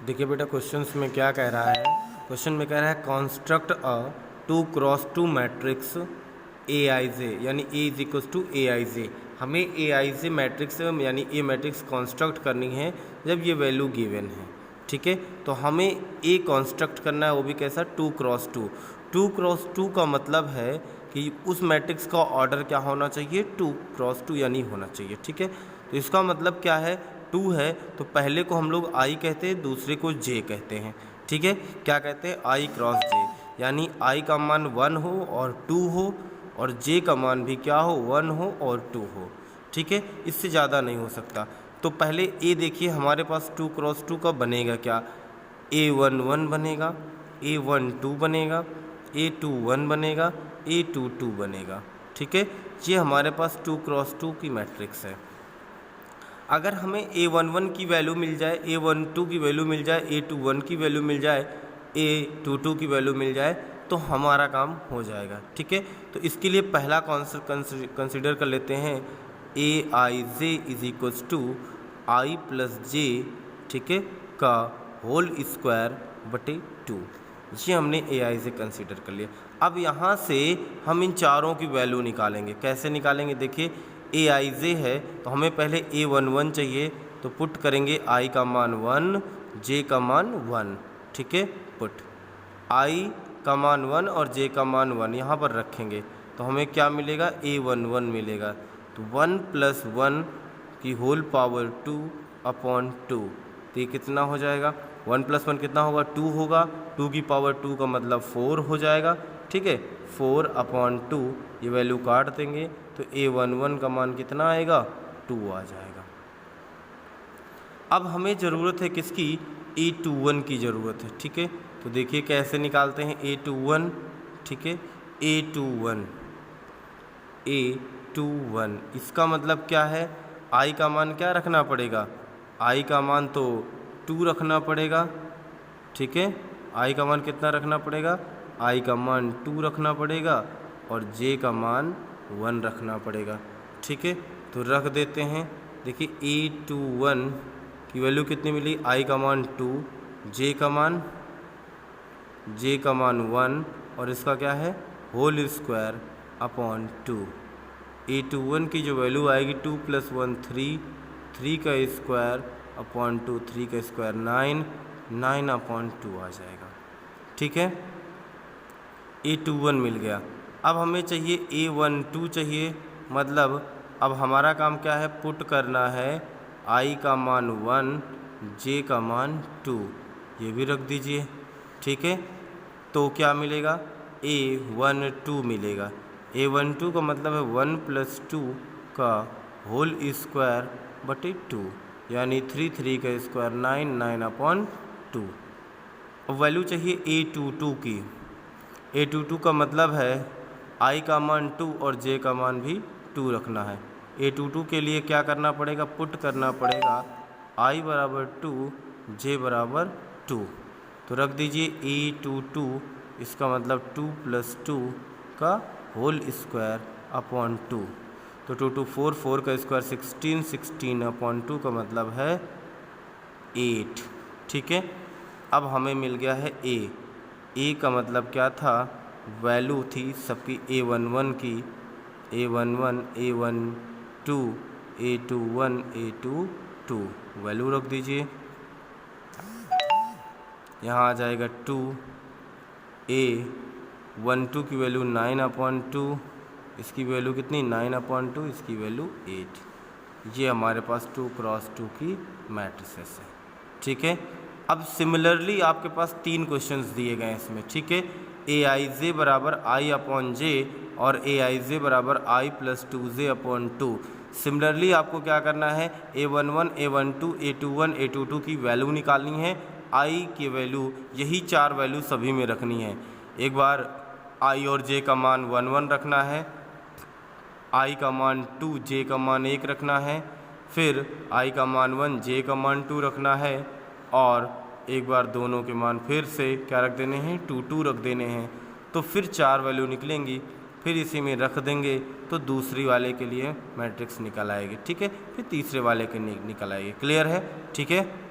देखिए बेटा क्वेश्चंस में क्या कह रहा है। क्वेश्चन में कह रहा है construct a 2x2 matrix A I जे, यानी ए is equals to A I जे। हमें ए आई जे मैट्रिक्स यानी ए मैट्रिक्स कंस्ट्रक्ट करनी है जब ये वैल्यू गिवन है। ठीक है, तो हमें ए कंस्ट्रक्ट करना है, वो भी कैसा 2x2। 2x2 का मतलब है कि उस मैट्रिक्स का ऑर्डर क्या होना चाहिए, 2x2 यानी होना चाहिए। ठीक है, तो इसका मतलब क्या है, 2 है तो पहले को हम लोग आई कहते हैं, दूसरे को जे कहते हैं। ठीक है, क्या कहते हैं, आई क्रॉस जे, यानी आई का मान 1 हो और 2 हो और जे का मान भी क्या हो, 1 हो और 2 हो। ठीक है, इससे ज़्यादा नहीं हो सकता। तो पहले ए देखिए हमारे पास 2x2 का बनेगा क्या, A11 बनेगा, A12 बनेगा, A21 बनेगा, A22 बनेगा। ठीक है, ये हमारे पास 2x2 की मैट्रिक्स है। अगर हमें A11 की वैल्यू मिल जाए, A12 की वैल्यू मिल जाए, A21 की वैल्यू मिल जाए, A22 की वैल्यू मिल जाए तो हमारा काम हो जाएगा। ठीक है, तो इसके लिए पहला कंसिडर कर लेते हैं A I J is equals to I plus J, ठीक है, का होल स्क्वायर बटे 2। ये हमने ए आई जे कंसिडर कर लिया। अब यहाँ से हम इन चारों की वैल्यू निकालेंगे। कैसे निकालेंगे, देखिए ए आई जे है तो हमें पहले A11 चाहिए, तो पुट करेंगे आई का मान 1, जे का मान 1। ठीक है, पुट आई का मान 1 और जे का मान 1 यहाँ पर रखेंगे तो हमें क्या मिलेगा, A11 मिलेगा। तो 1 प्लस 1 की होल पावर 2 अपॉन 2, तो ये कितना हो जाएगा, 1 प्लस 1 कितना होगा, 2 होगा। 2 की पावर 2 का मतलब 4 हो जाएगा। ठीक है, 4 अपॉन 2, ये वैल्यू काट देंगे तो A11 का मान कितना आएगा, 2 आ जाएगा। अब हमें ज़रूरत है किसकी, A21 की ज़रूरत है। ठीक है, तो देखिए कैसे निकालते हैं A21। ठीक है, A21 इसका मतलब क्या है, आई का मान क्या रखना पड़ेगा, आई का मान तो 2 रखना पड़ेगा। ठीक है, आई का मान कितना रखना पड़ेगा, आई का मान 2 रखना पड़ेगा और जे का मान 1 रखना पड़ेगा। ठीक है, तो रख देते हैं। देखिए A21 की वैल्यू कितनी मिली, आई का मान 2, जे का मान 1 और इसका क्या है, होल स्क्वायर अपॉन 2। A21 की जो वैल्यू आएगी 2 प्लस 1 3, 3 का स्क्वायर अपॉन 2, 3 का स्क्वायर 9, 9 अपॉन 2 आ जाएगा। ठीक है, A21 मिल गया। अब हमें चाहिए A12 चाहिए, मतलब अब हमारा काम क्या है, पुट करना है आई का मान 1, जे का मान 2, ये भी रख दीजिए। ठीक है, तो क्या मिलेगा, A12 मिलेगा। A12 का मतलब है 1 प्लस 2 का होल स्क्वायर बटे 2, यानी 3, 3 का स्क्वायर 9, 9 अपॉन 2। अब वैल्यू चाहिए A22 की। A22 का मतलब है आई का मान 2 और जे का मान भी 2 रखना है। A22 के लिए क्या करना पड़ेगा, पुट करना पड़ेगा आई बराबर 2, जे बराबर 2, तो रख दीजिए A22, इसका मतलब 2 प्लस 2 का होल स्क्वायर अपॉन 2, तो 2 2 4, 4 का स्क्वायर 16, 16 अपॉन 2 का मतलब है 8। ठीक है, अब हमें मिल गया है ए का मतलब क्या था, वैल्यू थी सबकी A11 की, A11, A12, A21, A22, value रख दीजिए। यहाँ आ जाएगा 2, A12 की वैल्यू 9 अपॉन 2, इसकी वैल्यू कितनी, 9 अपॉन 2, इसकी वैल्यू 8। ये हमारे पास 2x2 की मैट्रिसेस है। ठीक है, अब सिमिलरली आपके पास 3 क्वेश्चंस दिए गए हैं इसमें। ठीक है, ए आई जे बराबर आई अपॉन जे और ए आई जे बराबर आई प्लस 2जे अपॉन 2। सिमिलरली आपको क्या करना है, A11, A12, A21, A22 की वैल्यू निकालनी है। आई की वैल्यू, यही 4 वैल्यू सभी में रखनी है। एक बार आई और जे का मान 1 1 रखना है, आई का मान 2, जे का मान 1 रखना है, फिर आई का मान 1, जे का मान 2 रखना है, और एक बार दोनों के मान फिर से क्या रख देने हैं, 2 2 रख देने हैं। तो फिर 4 वैल्यू निकलेंगी, फिर इसी में रख देंगे तो दूसरी वाले के लिए मैट्रिक्स निकल आएगी। ठीक है, फिर तीसरे वाले के निकल आएगी। क्लियर है, ठीक है।